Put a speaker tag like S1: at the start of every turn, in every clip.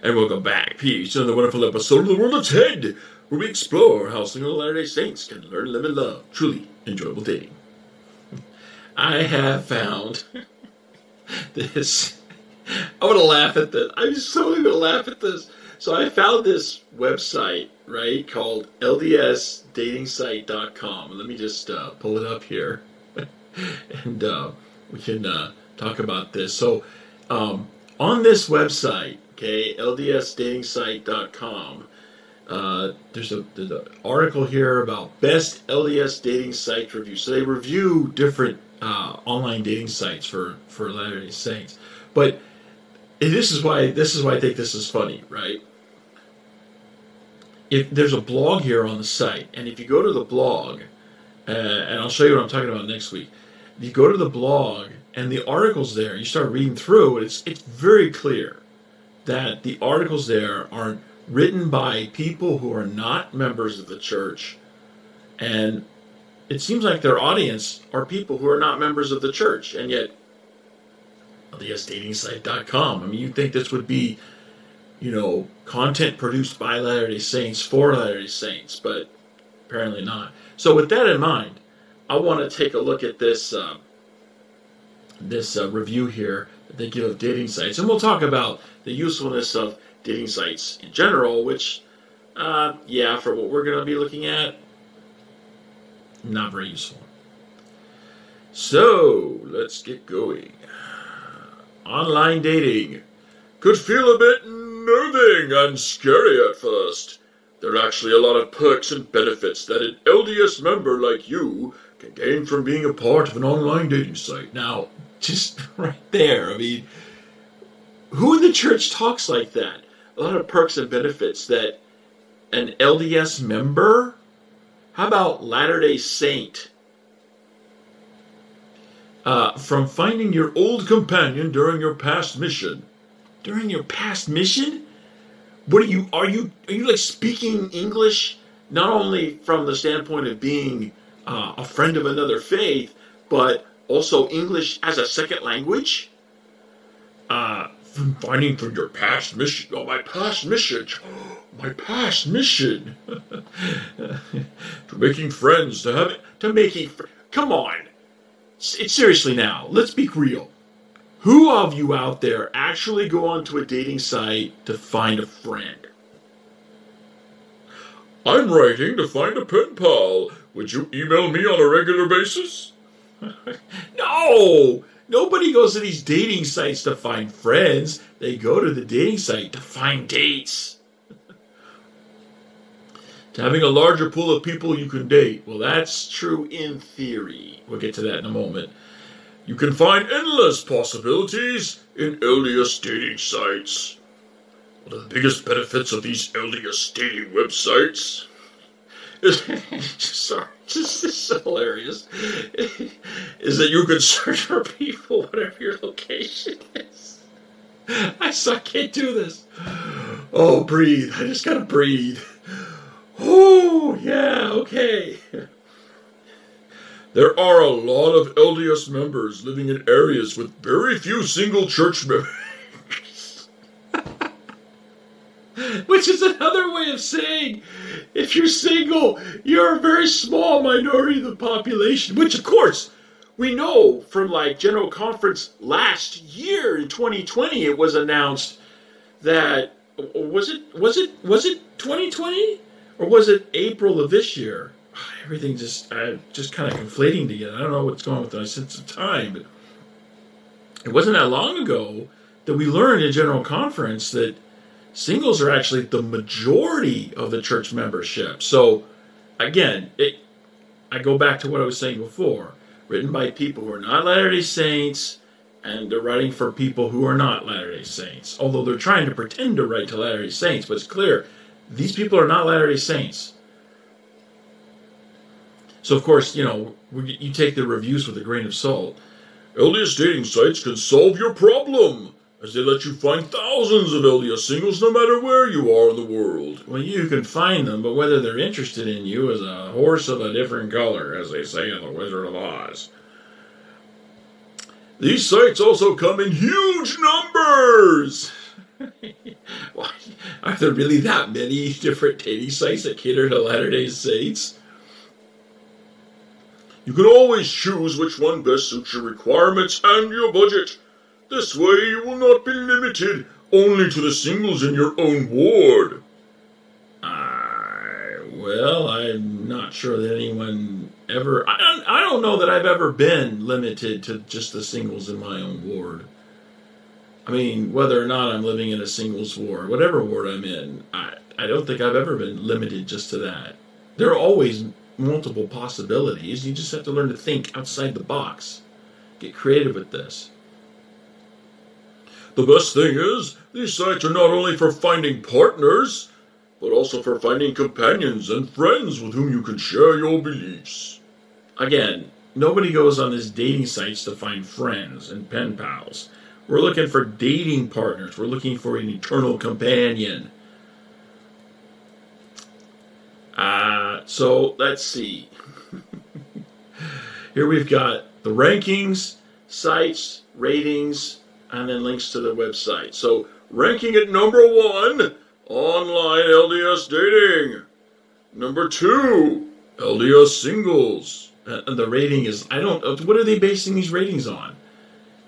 S1: And welcome back, peeps, to another wonderful episode of The World of Ted, where we explore how single Latter-day Saints can learn, live, and love truly enjoyable dating. I have found this. I'm going to laugh at this. I'm so going to laugh at this. So I found this website, right, called LDSdatingsite.com. Let me just pull it up here, and we can talk about this. So on this website, okay, LDSdatingsite.com, there's an article here about best LDS dating site review. So they review different online dating sites for Latter-day Saints. But this is why I think this is funny, right? If there's a blog here on the site, and if you go to the blog, and I'll show you what I'm talking about next week. You go to the blog, and the articles there, you start reading through, it's very clear that the articles there are written by people who are not members of the church, and it seems like their audience are people who are not members of the church, and yet LDSdatingsite.com. I mean, you'd think this would be, content produced by Latter-day Saints for Latter-day Saints, but apparently not. So with that in mind, I want to take a look at this review here that they give of dating sites, and we'll talk about the usefulness of dating sites in general, which, for what we're going to be looking at, not very useful. So, let's get going. Online dating could feel a bit nerving and scary at first. There are actually a lot of perks and benefits that an LDS member like you can gain from being a part of an online dating site. Now, just right there, I mean, who in the church talks like that? A lot of perks and benefits that an LDS member? How about Latter-day Saint? From finding your old companion during your past mission. During your past mission? What are you like speaking English not only from the standpoint of being a friend of another faith, but also English as a second language? From finding from your past mission. Oh, my past mission. My past mission. To making friends, come on. Seriously now, let's be real. Who of you out there actually go onto a dating site to find a friend? I'm writing to find a pen pal. Would you email me on a regular basis? No! Nobody goes to these dating sites to find friends. They go to the dating site to find dates. To having a larger pool of people you can date. Well, that's true in theory. We'll get to that in a moment. You can find endless possibilities in LDS dating sites. One of the biggest benefits of these LDS dating websites is, this is so hilarious, is that you can search for people whatever your location is. I can't do this. Oh, breathe. I just gotta breathe. Oh, yeah, okay. There are a lot of LDS members living in areas with very few single church members. Which is another way of saying, if you're single, you're a very small minority of the population. Which, of course, we know from General Conference last year in 2020, it was announced that, was it 2020? Or was it April of this year? Everything just kind of conflating together. I don't know what's going on with my sense of time, but it wasn't that long ago that we learned in General Conference that singles are actually the majority of the church membership. So, again, I go back to what I was saying before. Written by people who are not Latter-day Saints, and they're writing for people who are not Latter-day Saints. Although they're trying to pretend to write to Latter-day Saints, but it's clear these people are not Latter-day Saints. So, of course, you take the reviews with a grain of salt. LDS dating sites can solve your problem, as they let you find thousands of LDS singles no matter where you are in the world. Well, you can find them, but whether they're interested in you is a horse of a different color, as they say in The Wizard of Oz. These sites also come in huge numbers. Why Are there really that many different dating sites that cater to Latter-day Saints? You can always choose which one best suits your requirements and your budget. This way you will not be limited only to the singles in your own ward. Well, I'm not sure that anyone ever... I don't know that I've ever been limited to just the singles in my own ward. I mean, whether or not I'm living in a singles ward, whatever ward I'm in, I don't think I've ever been limited just to that. There are always multiple possibilities. You just have to learn to think outside the box. Get creative with this. The best thing is, these sites are not only for finding partners, but also for finding companions and friends with whom you can share your beliefs. Again, nobody goes on these dating sites to find friends and pen pals. We're looking for dating partners. We're looking for an eternal companion. So let's see. Here we've got the rankings, sites, ratings, and then links to the website. So ranking at number 1, online LDS dating. Number 2, LDS singles. And the rating is, what are they basing these ratings on?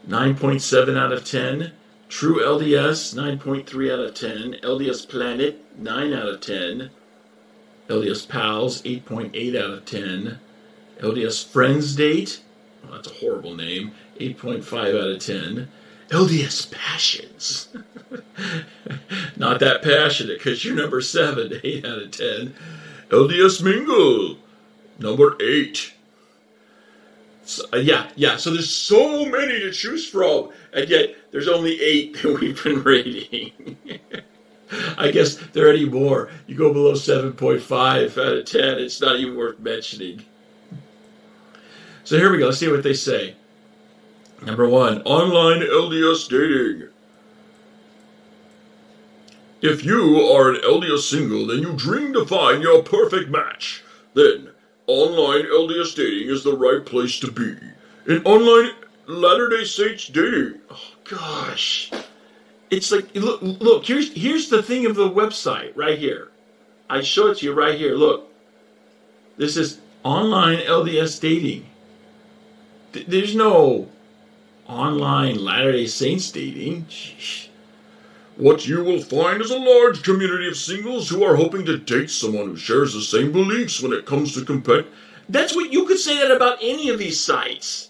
S1: 9.7 out of 10. True LDS, 9.3 out of 10. LDS Planet, 9 out of 10. LDS Pals, 8.8 out of 10. LDS Friends Date, well, that's a horrible name, 8.5 out of 10. LDS Passions, not that passionate because you're number 7, 8 out of 10. LDS Mingle, number 8. So, so there's so many to choose from, and yet there's only 8 that we've been rating. I guess there are any more. You go below 7.5 out of 10, it's not even worth mentioning. So here we go. Let's see what they say. Number 1, online LDS dating. If you are an LDS single and you dream to find your perfect match, then online LDS dating is the right place to be. In online Latter-day Saints dating. Oh, gosh. It's like, look, here's the thing of the website right here. I show it to you right here. Look. This is online LDS dating. There's no online Latter-day Saints dating. Sheesh. What you will find is a large community of singles who are hoping to date someone who shares the same beliefs when it comes to That's what you could say that about any of these sites.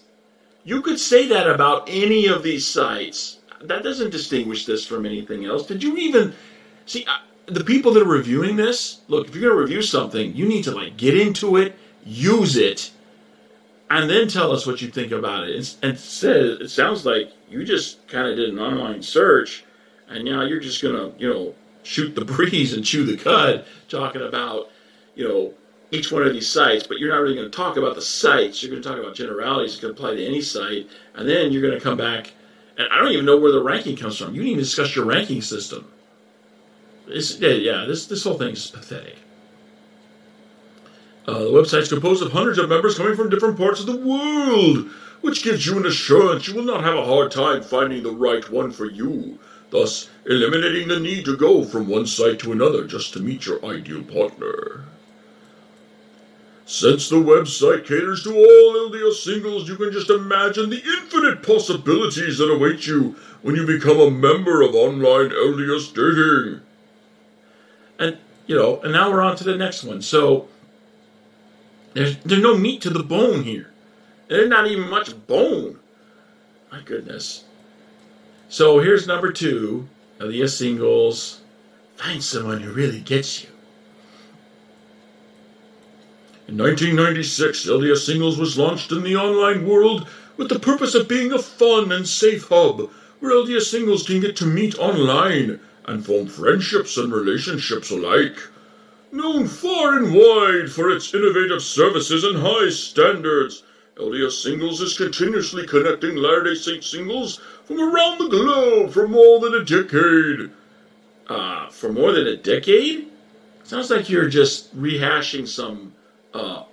S1: You could say that about any of these sites. That doesn't distinguish this from anything else. Did you even see the people that are reviewing this? Look, if you're going to review something, you need to get into it, use it, and then tell us what you think about it. And it sounds like you just kind of did an online search, and now you're just going to, shoot the breeze and chew the cud, talking about, each one of these sites, but you're not really going to talk about the sites. You're going to talk about generalities that can apply to any site, and then you're going to come back. And I don't even know where the ranking comes from. You didn't even discuss your ranking system. This whole thing is pathetic. The website's composed of hundreds of members coming from different parts of the world, which gives you an assurance you will not have a hard time finding the right one for you, thus eliminating the need to go from one site to another just to meet your ideal partner. Since the website caters to all LDS singles, you can just imagine the infinite possibilities that await you when you become a member of online LDS dating. And, and now we're on to the next one. So, there's no meat to the bone here. There's not even much bone. My goodness. So, here's number 2, LDS singles. Find someone who really gets you. In 1996, LDS Singles was launched in the online world with the purpose of being a fun and safe hub where LDS singles can get to meet online and form friendships and relationships alike. Known far and wide for its innovative services and high standards, LDS Singles is continuously connecting Latter-day Saint singles from around the globe for more than a decade. For more than a decade? Sounds like you're just rehashing some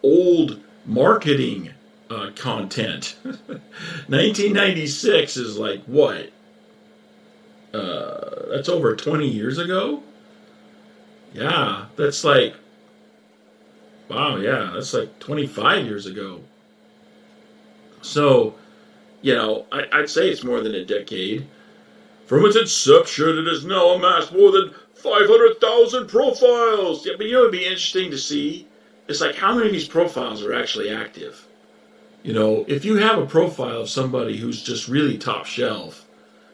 S1: old marketing content. 1996 is like what? That's over 20 years ago? Yeah, that's like, wow, yeah, that's like 25 years ago. So, I'd say it's more than a decade. From its inception, it has now amassed more than 500,000 profiles. Yeah, but it'd be interesting to see. It's like how many of these profiles are actually active. If you have a profile of somebody who's just really top shelf,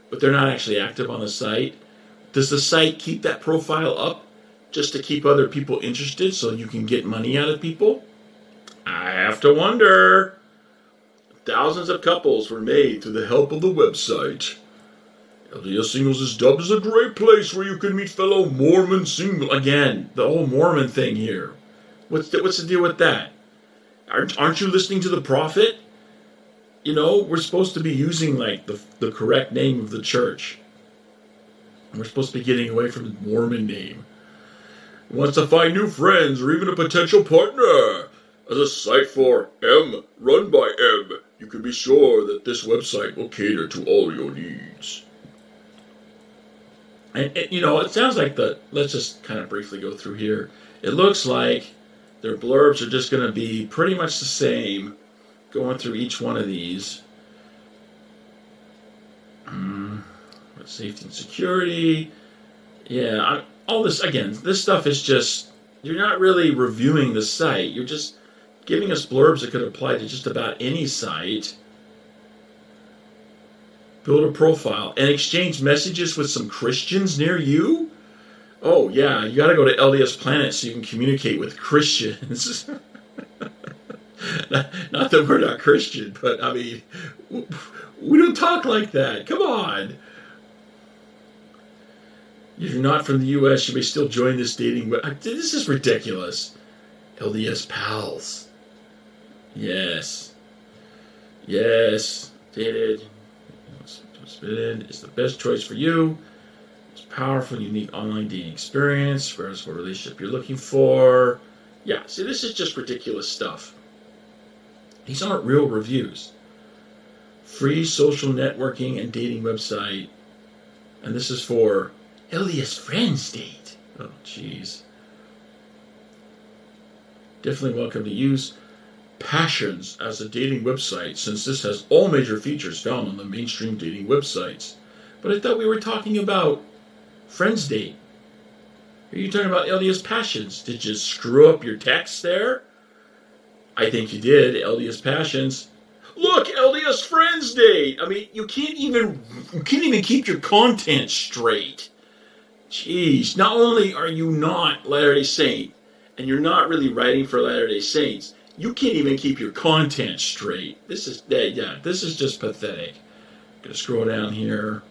S1: but they're not actually active on the site, does the site keep that profile up just to keep other people interested so you can get money out of people? I have to wonder. Thousands of couples were made through the help of the website. LDS Singles is dubbed as a great place where you can meet fellow Mormon singles. Again, the whole Mormon thing here. What's the deal with that? Aren't you listening to the prophet? We're supposed to be using like the correct name of the church. We're supposed to be getting away from the Mormon name. Wants to find new friends or even a potential partner. As a site for M, run by M, you can be sure that this website will cater to all your needs. And it sounds like let's just kind of briefly go through here. It looks like their blurbs are just going to be pretty much the same going through each one of these. Safety and security. Yeah, all this, again, this stuff is just, you're not really reviewing the site. You're just giving us blurbs that could apply to just about any site. Build a profile and exchange messages with some Christians near you? Oh, yeah, you got to go to LDS Planet so you can communicate with Christians. Not that we're not Christian, but I mean, we don't talk like that. Come on. If you're not from the U.S., you may still join this dating. This is ridiculous. LDS pals. Yes. Yes. Dated. Is the best choice for you. It's powerful, unique online dating experience. Whereas what relationship you're looking for. Yeah, see, this is just ridiculous stuff. These aren't real reviews. Free social networking and dating website. And this is for LDS Friends Date. Oh, jeez. Definitely welcome to use Passions as a dating website, since this has all major features found on the mainstream dating websites. But I thought we were talking about Friends Date. Are you talking about LDS Passions? Did you screw up your text there? I think you did. LDS Passions. Look, LDS Friends Date. I mean, you can't even keep your content straight. Jeez. Not only are you not Latter-day Saint, and you're not really writing for Latter-day Saints, you can't even keep your content straight. This is just pathetic. Gonna scroll down here.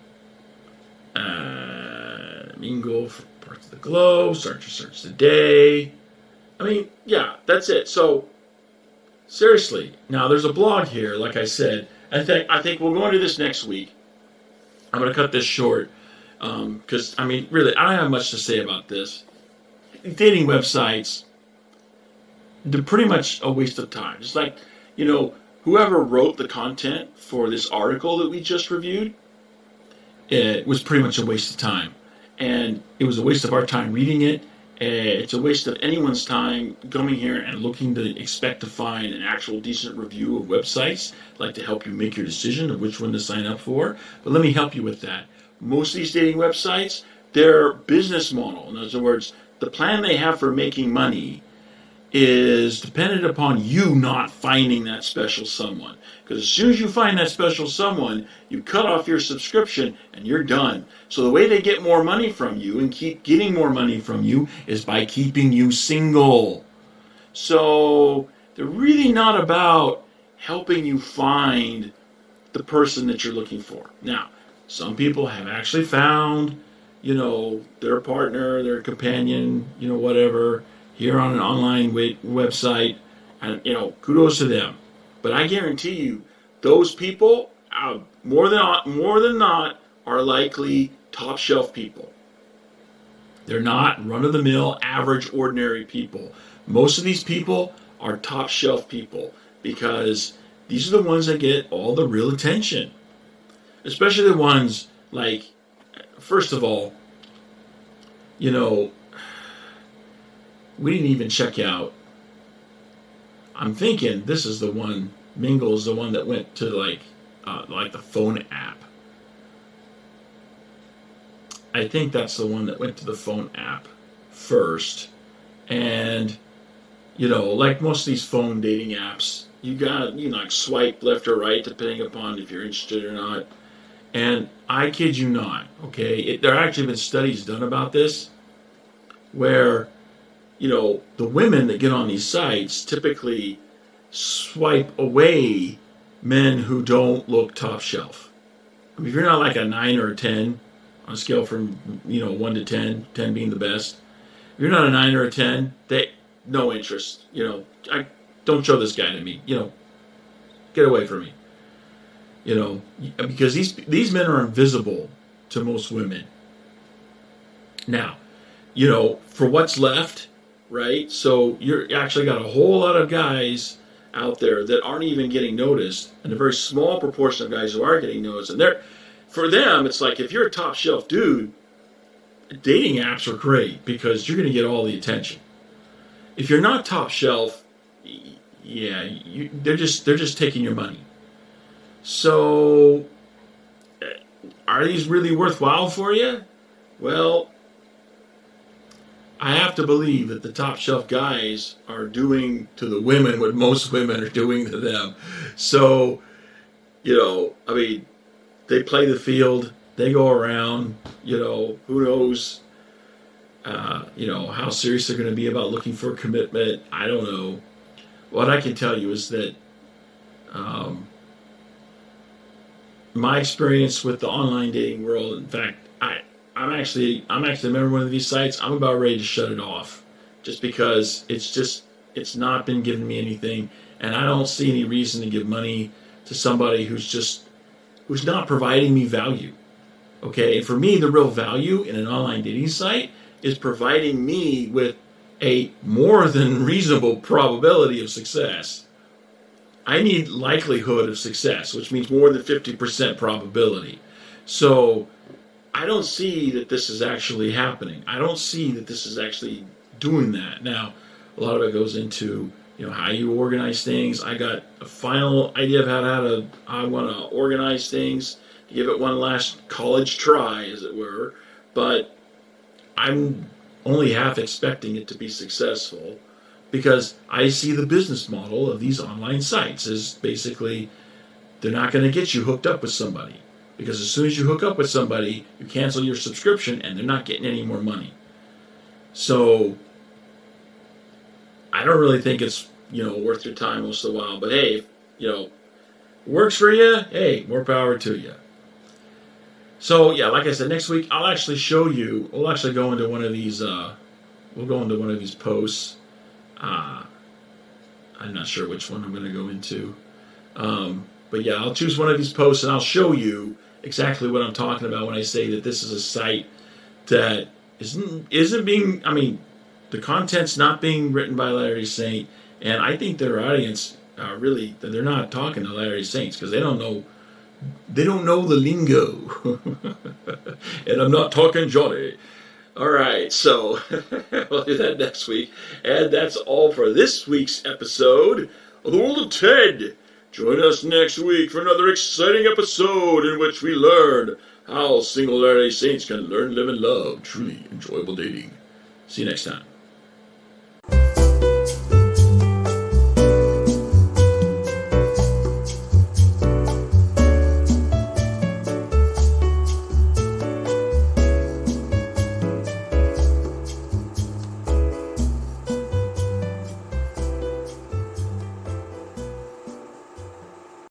S1: Mingle for parts of the globe. Start your search today. I mean, yeah, that's it. So, seriously, now there's a blog here. Like I said, I think we'll go into this next week. I'm gonna cut this short because I mean, really, I don't have much to say about this. Dating websites, they're pretty much a waste of time. Just like, whoever wrote the content for this article that we just reviewed, it was pretty much a waste of time. And it was a waste of our time reading it. It's a waste of anyone's time coming here and looking to expect to find an actual decent review of websites, like to help you make your decision of which one to sign up for. But let me help you with that. Most of these dating websites, their business model, in other words, the plan they have for making money, is dependent upon you not finding that special someone. Because as soon as you find that special someone, you cut off your subscription and you're done. So the way they get more money from you and keep getting more money from you is by keeping you single. So they're really not about helping you find the person that you're looking for. Now, some people have actually found, their partner, their companion, whatever, here on an online website, and kudos to them. But I guarantee you, those people, more than not, are likely top shelf people. They're not run-of-the-mill, average, ordinary people. Most of these people are top shelf people because these are the ones that get all the real attention. Especially the ones like, first of all, We didn't even check out. I'm thinking this is the one. Mingle is the one that went to like the phone app. I think that's the one that went to the phone app first. And, like most of these phone dating apps, you got, like swipe left or right depending upon if you're interested or not. And I kid you not, okay? There have actually been studies done about this where, the women that get on these sites typically swipe away men who don't look top shelf. I mean, if you're not like a 9 or a 10 on a scale from, 1 to 10, 10 being the best, if you're not a 9 or a 10, no interest. Don't show this guy to me. Get away from me. Because these men are invisible to most women. Now, for what's left, right? So you're actually got a whole lot of guys out there that aren't even getting noticed, and a very small proportion of guys who are getting noticed. And for them, it's like if you're a top shelf dude, dating apps are great because you're going to get all the attention. If you're not top shelf, yeah, they're just taking your money. So, are these really worthwhile for you? Well, I have to believe that the top shelf guys are doing to the women what most women are doing to them. So, I mean, they play the field, they go around, who knows, how serious they're going to be about looking for a commitment. I don't know. What I can tell you is that my experience with the online dating world, in fact, I'm actually a member of one of these sites. I'm about ready to shut it off just because it's not been giving me anything, and I don't see any reason to give money to somebody who's not providing me value. Okay, and for me, the real value in an online dating site is providing me with a more than reasonable probability of success. I need likelihood of success, which means more than 50% probability. So I don't see that this is actually happening. I don't see that this is actually doing that. Now, a lot of it goes into how you organize things. I got a final idea of how I want to organize things, to give it one last college try, as it were. But I'm only half expecting it to be successful because I see the business model of these online sites is basically they're not going to get you hooked up with somebody. Because as soon as you hook up with somebody, you cancel your subscription and they're not getting any more money. So I don't really think it's, worth your time most of the while. But hey, works for you, hey, more power to you. So yeah, like I said, next week I'll actually show you, we'll actually go into one of these, posts. I'm not sure which one I'm going to go into. But yeah, I'll choose one of these posts and I'll show you exactly what I'm talking about when I say that this is a site that isn't being, the content's not being written by Latter-day Saint, and I think their audience really, they're not talking to Latter-day Saints because they don't know the lingo. And I'm not talking Johnny. All right, so we'll do that next week. And that's all for this week's episode of The World of Ted. Join us next week for another exciting episode in which we learn how single Latter-day Saints can learn, live, and love truly enjoyable dating. See you next time.